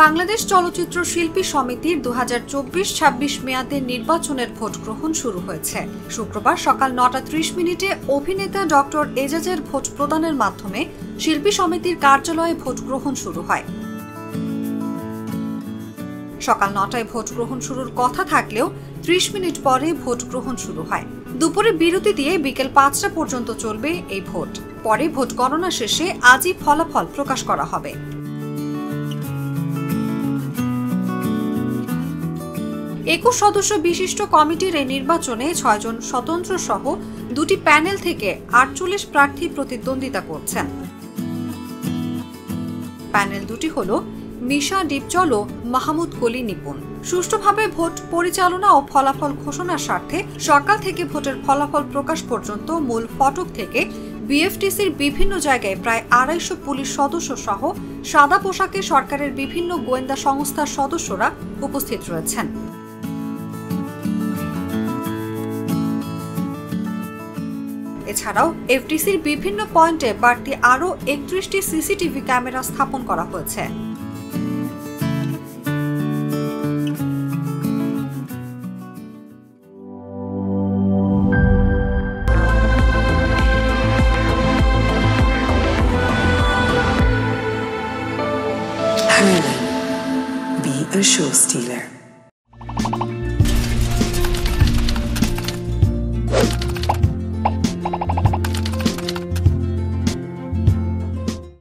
বাংলাদেশ চলচ্চিত্র শিল্পী সমিতির 2024-26 মেয়াদের নির্বাচনের ভোট গ্রহণ শুরু হয়েছে। শুক্রবার সকাল 9:30 অভিনেতা ডক্টর এজাজের ভোট প্রদানের মাধ্যমে শিল্পী সমিতির কার্যালয়ে ভোট গ্রহণ শুরু হয়। সকাল 9টায় ভোট গ্রহণ শুরুর কথা থাকলেও 30 মিনিট পরে ভোট গ্রহণ শুরু হয়। দুপুরে বিরতি দিয়ে বিকেল 5টা পর্যন্ত চলবে এই ভোট। পরে ভোট গণনা শেষে আজই ফলাফল প্রকাশ করা হবে। 21 সদস্য বিশিষ্ট কমিটির এই নির্বাচনে 6 জন স্বতন্ত্র সহ 2টি প্যানেল থেকে 48 প্রার্থী প্রতিদ্বন্দ্বিতা করছেন। প্যানেল দুটি হল মিশা ডিপজল ও মাহমুদ কলি নিপুণ। সুষ্ঠুভাবে ভোট পরিচালনা ও ফলাফল ঘোষণার স্বার্থে সকাল থেকে ভোটের ফলাফল প্রকাশ পর্যন্ত মূল ফটক থেকে বিএফটিসির বিভিন্ন জায়গায় প্রায় 250 পুলিশ সদস্য সহ সাদা পোশাকে সরকারের বিভিন্ন গোয়েন্দা সংস্থার সদস্যরা উপস্থিত রয়েছেন। এছাড়াও এফডিসির বিভিন্ন পয়েন্টে বাড়তি আরও 31টি সিসিটিভি ক্যামেরা স্থাপন করা হয়েছে। Hurley, be a show stealer.